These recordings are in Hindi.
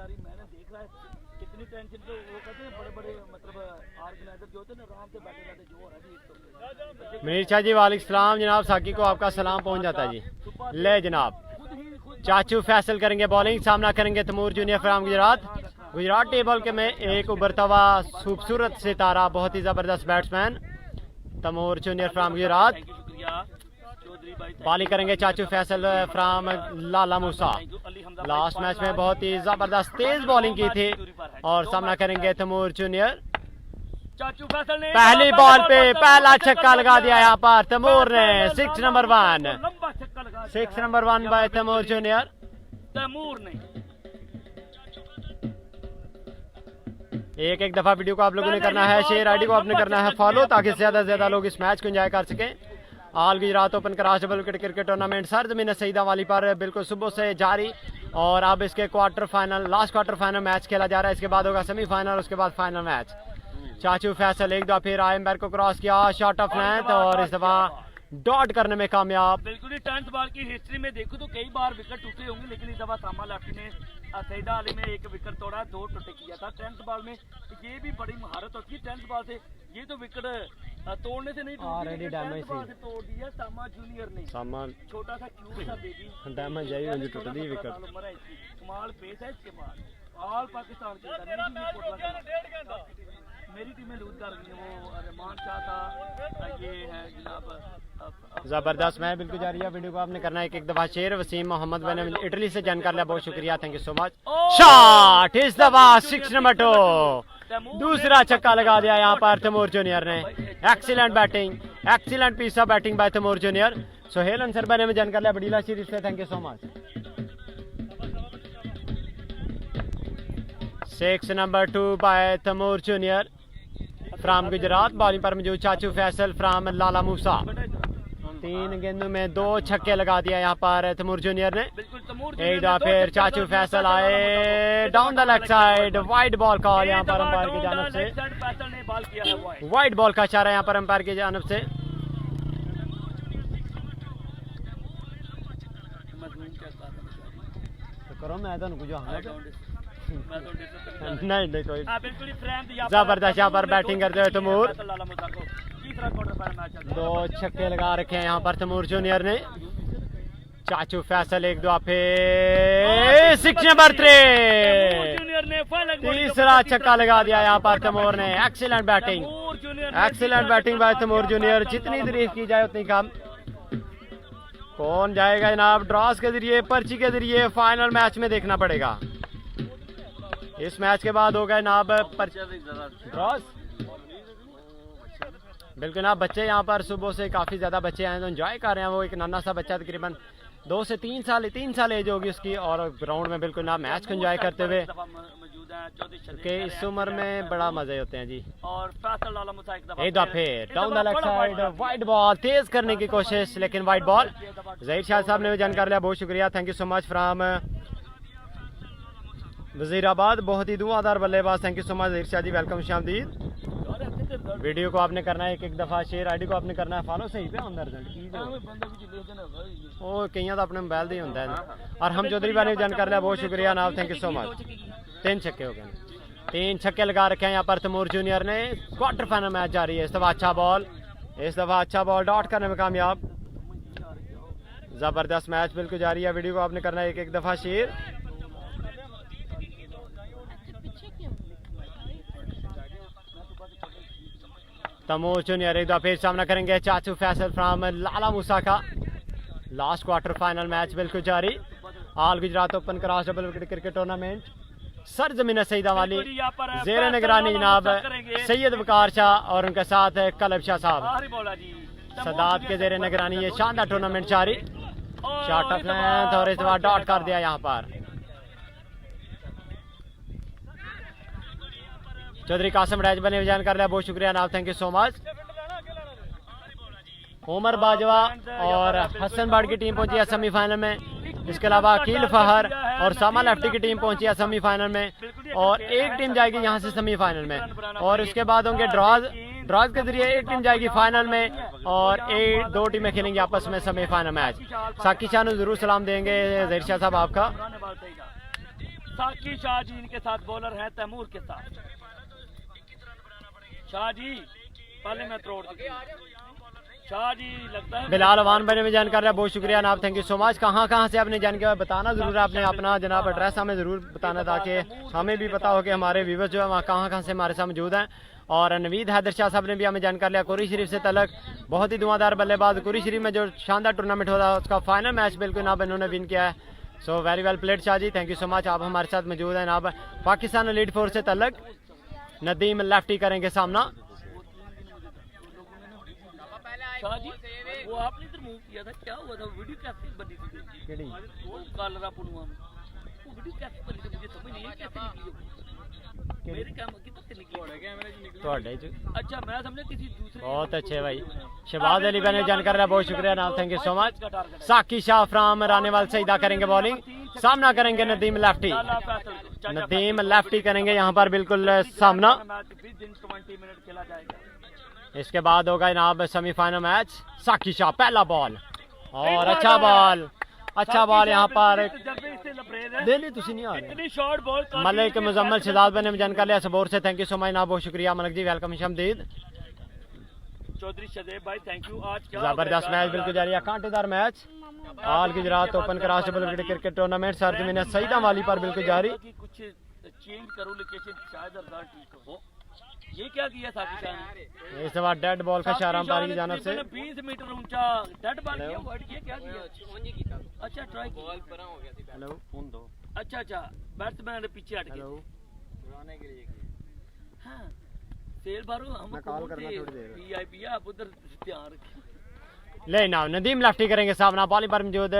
सारी मैंने देख रहा है कितनी टेंशन तो वो कहते हैं बड़े बड़े मतलब ऑर्गेनाइजर जो होते हैं ना आराम से बैठे रहते जो हो रहा है जी। मुनीर शाह जी वालेकुम सलाम जनाब, साकी को आपका सलाम पहुंच जाता है जी। ले जनाब, चाचू फैसल करेंगे बॉलिंग, सामना करेंगे Taimur junior from Gujarat table के में एक उभरता हुआ खूबसूरत सितारा, बहुत ही जबरदस्त batsman Taimur junior from Gujarat. Bowling करेंगे Chachu Faisal from Lala Musa. Last match में बहुत ही जबरदस्त तेज बॉलिंग की थी और सामना करेंगे तैमूर जूनियर। चाचू फैसल ने पहली बॉल पे पहला छक्का लगा दिया यहाँ पर तैमूर ने। 6 नंबर 1, लंबा छक्का लगा 6 number 1 by Taimur junior. Taimur ने एक दफा वीडियो को आप लोगों ने करना है शेयर, आईडी को आपने करना है फॉलो, ताकि ज्यादा से ज्यादा लोग इस मैच को एंजॉय कर सकें। ऑल गुजरात ओपन कराश डबल विकेट क्रिकेट टूर्नामेंट सरजमीन सईदा वाली पर बिल्कुल सुबह से जारी, और अब इसके quarter final last quarter final match खेला जा रहा है। इसके बाद होगा सेमीफाइनल, उसके बाद फाइनल मैच। चाचू फैसल एक दफा फिर आयम्बर को क्रॉस किया, शॉट ऑफ लेंथ, और इस दफा डॉट करने में कामयाब। बिल्कुल ही 10th बॉल की हिस्ट्री में देखो तो कई बार विकेट टूटे होंगे, लेकिन इस दफा सामा लेफ्टी ने सईदा अली में एक विकेट तोड़ा, 2 टुटे किया था। 10th बॉल में ये भी बड़ी महारत होती है 10th बॉल से, ये तो विकेट तोड़ने से नहीं Already damage से तोड़ दिया सामा जूनियर ने। सामान छोटा सा क्यूट सा बेबी डैमेज आई हुई टूट दी विकेट। कमाल पेस है इसके पास। ऑल पाकिस्तान के मेरी टीमें लूज कर गई, वो रहमान शाह था, ये है जनाब जबरदस्त मैच बिल्कुल जारी है। वीडियो को आपने करना है एक दफा शेयर। वसीम मोहम्मद मैंने इटली से ज्वाइन कर लिया, बहुत शुक्रिया, thank you so much. Shot इस दफा 6 नंबर 2, दूसरा छक्का लगा दिया यहाँ पर तैमूर जूनियर ने। Excellent batting, excellent piece of batting by Taimur junior. Sohail Ansar मैंने में ज्वाइन कर लिया बडीला सीरीज से, thank you so much. 6 number 2 by Taimur junior from Gujarat. Bowling पर मौजूद चाचू फैसल फ्राम लाला मूसा। 3 गेंदों में 2 छक्के लगा दिया यहाँ पर तैमूर जूनियर ने। एक दफा फिर चाचू फैसल आए down the leg side, wide ball call यहाँ पर अंपायर की जानब से। वाइड बॉल का इशारा यहाँ पर अंपायर की जानब से। तो करो मैं तो कुछ नहीं कोई जबरदस्त यहाँ पर बैटिंग करते हुए तैमूर। 2 छक्के लगा रखे हैं यहाँ पर तैमूर जूनियर ने। चाचू फैसल एक दो फिर 6 नंबर 3, तीसरा छक्का लगा दिया यहाँ पर तैमूर ने। Excellent batting, excellent batting by Taimur junior. जितनी तारीफ की जाए उतनी कम। कौन जाएगा जनाब ड्रॉस के जरिए, पर्ची के जरिए फाइनल मैच में देखना पड़ेगा। इस मैच के बाद होगा जनाब ड्रॉस। बिल्कुल ना, बच्चे यहाँ पर सुबह से काफी ज्यादा बच्चे आए तो एंजॉय कर रहे हैं। वो एक नन्हा सा बच्चा तकरीबन 2 से 3 साल एज होगी उसकी, और ग्राउंड में बिल्कुल ना मैच को एंजॉय करते हुए कि इस उम्र में बड़ा मजे होते हैं जी। और एक दफा फिर down the leg side, wide ball तेज करने की कोशिश, लेकिन वाइड बॉल। जहीर शाह साहब ने भी ज्वाइन कर लिया, बहुत शुक्रिया, thank you so much from Wazirabad. बहुत ही दुआदार बल्लेबाज, thank you so much Zaheer Shah ji, welcome शामदीद। वीडियो को आपने करना है एक दफा शेयर, आईडी को आपने करना है फॉलो। सही पे अंदर ओ कई तो अपने मोबाइल दे होता है। और हम चौधरी भाई ने ज्वाइन कर लिया, बहुत शुक्रिया नाम, थैंक यू सो मच। 3 छक्के हो गए, 3 छक्के लगा रखे हैं यहाँ पर तैमूर जूनियर ने। क्वार्टर फाइनल मैच जारी है। इस दफा अच्छा बॉल, इस दफा अच्छा बॉल डॉट करने में कामयाब। जबरदस्त मैच बिल्कुल जारी है। वीडियो को आपने करना है एक दफा शेयर। तैमूर जूनियर एक दफा फिर सामना करेंगे चाचू फैसल फ्राम लाला मूसा का। लास्ट क्वार्टर फाइनल मैच बिल्कुल जारी। All Gujarat open cross double wicket cricket tournament सरजमीन सईदा वाली जेर निगरानी जनाब सैयद वकार शाह और उनके साथ कलब शाह साहब सदात के जेर निगरानी ये शानदार टूर्नामेंट जारी। शॉट ऑफ लेंथ और इस बार डॉट कर दिया यहाँ पर। चौधरी कासिम राज बने ज्वाइन कर लिया, बहुत शुक्रिया नाम, thank you so much. Umar Bajwa और हसन बाड़ की टीम पहुंची है सेमीफाइनल में। इसके अलावा अकील फहर और सामा लेफ्टी की टीम पहुंची है सेमीफाइनल में, और एक टीम जाएगी यहां से सेमीफाइनल में, और उसके बाद होंगे ड्रॉज के जरिए एक टीम जाएगी फाइनल में, और 2 टीमें खेलेंगी आपस में सेमीफाइनल मैच। साकी शाह जरूर सलाम देंगे जहीर शाह साहब आपका। साकी शाह जी इनके साथ बॉलर हैं तैमूर के साथ। शाह जी पहले मैं तोड़ शाह जी लगता है बिलाल अवान बने में जानकारी है, बहुत शुक्रिया जनाब, थैंक यू सो मच। कहाँ से आपने जानकारी बताना जरूर, आपने अपना जनाब एड्रेस हमें जरूर बताना ताकि हमें भी पता हो कि हमारे व्यूवर्स जो है वहाँ कहाँ से हमारे साथ मौजूद हैं। और नवीद हैदर शाह साहब ने भी हमें जानकारी लिया कुरी शरीफ से तलक, बहुत ही धुआंधार बल्लेबाज। कुरी शरीफ में जो शानदार टूर्नामेंट होता है उसका फाइनल मैच बिल्कुल ना इन्होंने विन किया है। So very well played Shah ji, thank you so much, आप हमारे साथ मौजूद हैं जनाब। पाकिस्तान लीड फोर्स से तलक नदीम लेफ्टी करेंगे सामना। शाह जी वो आपने इधर मूव किया था, क्या हुआ था? वीडियो कैसे बनी थी? वो कालरा पुलवा में वो वीडियो कैसे बनी थी? मुझे समझ नहीं है कैसे निकली वो। मेरे काम की तो निकली निकली। अच्छा मैं समझा किसी दूसरे। बहुत अच्छे भाई, शहबाज अली भाई ने जानकारी दिया, बहुत शुक्रिया नाम, थैंक यू सो मच। साकी शाह फ्राम रानेवाल सईदा करेंगे बॉलिंग, सामना करेंगे नदीम लेफ्टी। नदीम लेफ्टी करेंगे यहाँ पर बिल्कुल सामना। 20 मिनट खेला जाएगा। इसके बाद होगा जनाब सेमीफाइनल मैच। साकी शाह पहला बॉल और अच्छा बॉल यहाँ पर नहीं आ रहे। मलिक मुजम्मल शहजाद बने में जानकारी लिया सबोर से, थैंक यू सो मच ना, बहुत शुक्रिया मलिक जी, वेलकम शमदीद। चौधरी शदेब भाई थैंक यू। आज क्या जबरदस्त मैच बिल्कुल जारी है, कांटेदार मैच। आल गुजरात ओपन करास्टेबल क्रिकेट टूर्नामेंट सरजमीन सईदा वाली पर बिल्कुल जारी। कुछ चेंज करो लोकेशन, शायद रिजल्ट ठीक हो। ये क्या किया साकी शाह ने? इस बार डेड बॉल का इशारा अंपायर की जानिब से 20 मीटर ऊंचा डेड बॉल किया, वर्ड किया, क्या किया? अच्छा ट्राई बॉल पर हो गया थी। हेलो फोन दो। अच्छा बैट्समैन पीछे हट गए। हां सेल बारो हम कॉल करना थोड़ी देर वीआईपी आप उधर ध्यान रखिए। ले ना नदीम लेफ्टी करेंगे सामना, बॉलिंग पर मौजूद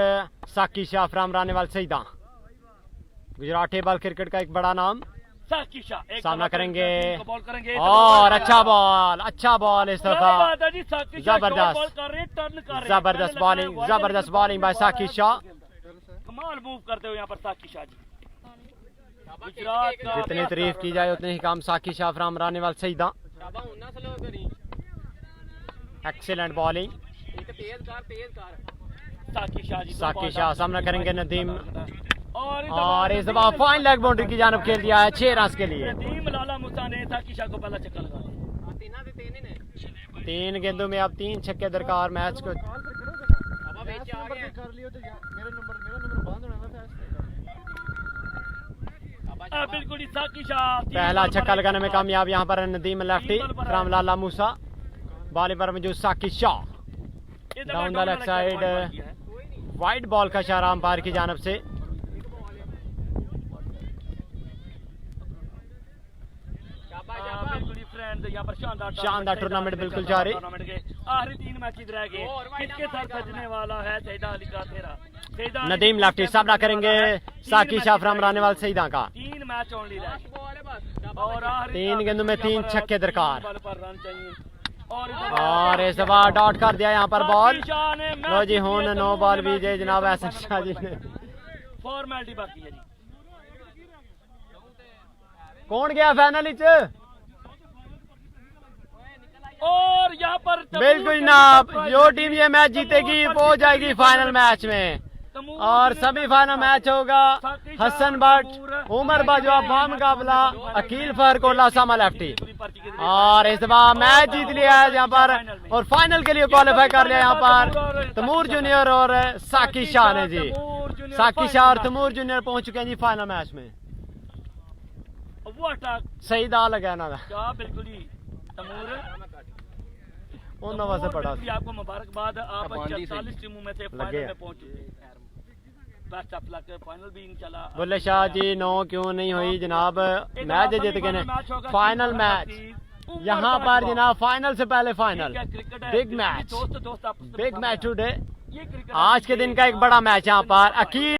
Saqi Shah from Ranewal Saida. Gujarat table cricket का एक बड़ा नाम। साकी शाह सामना करेंगे बॉल करेंगे और अच्छा बॉल इस दफा, जबरदस्त बॉलिंग बाय साकी शाह। कमाल मूव करते हो यहाँ पर साकी शाह जी। गुजरात का जितनी तारीफ की जाए उतनी ही काम Saqi Shah from Ranewal Saida. Excellent bowling Saqi Shah सामना करेंगे नदीम और इस दफा फाइन लेग बाउंड्री की जानब खेल दिया है 6 रन के लिए। लाला मूसा ने साकी शाह को पहला छक्का लगा दिया। 3 गेंदों में अब 3 छक्के दरकार मैच को। बिल्कुल साकी शाह पहला छक्का लगाने में कामयाब यहाँ पर Nadeem lefty from Lala Musa. Bowling पर मौजूद Saqi Shah, down the left side, wide ball का इशारा अंपायर की जानब से। शानदार टूर्नामेंट बिल्कुल जारी। आखिरी 3 मैच रह गए, किसके साथ सजने वाला है सईदा अली का तेरा। नदीम लेफ्टी सामना करेंगे साकी शाह फ्राम रानेवाल सईदा का। 3 मैच ओनली रह गए और 3 गेंदों में 3 छक्के दरकार और इस बार डॉट कर दिया यहाँ पर बॉल। लो जी हूं 9 बॉल विजय जनाब एहसन शाह जी ने। फॉर्मेलिटी बाकी है जी। कौन गया फाइनल और यहाँ पर बिल्कुल जनाब, जो टीम ये मैच जीतेगी वो जाएगी फाइनल मैच में। और सभी फाइनल मैच होगा हसन भट्ट, उमर बाजवा बा मुकाबला अकील फहर कोटला सामा लेफ्टी। और इस बार मैच जीत लिया है यहाँ पर और फाइनल के लिए क्वालिफाई कर लिया यहाँ पर तैमूर जूनियर और साकी शाह ने जी। साकी शाह और तैमूर जूनियर पहुंच चुके हैं जी फाइनल मैच में। सही दा लगा ना बिल्कुल ही से पड़ा। आपको मुबारकबाद, आप 44 टीमों में से फाइनल में पहुंचे। बेस्ट ऑफ लक, फाइनल भी चला। बुल्ले शाह जी 9 क्यों नहीं हुई जनाब, मैच जीत गए। फाइनल मैच यहाँ पर जनाब, फाइनल से पहले फाइनल, बिग मैच टुडे। आज के दिन का एक बड़ा मैच यहाँ पर अकील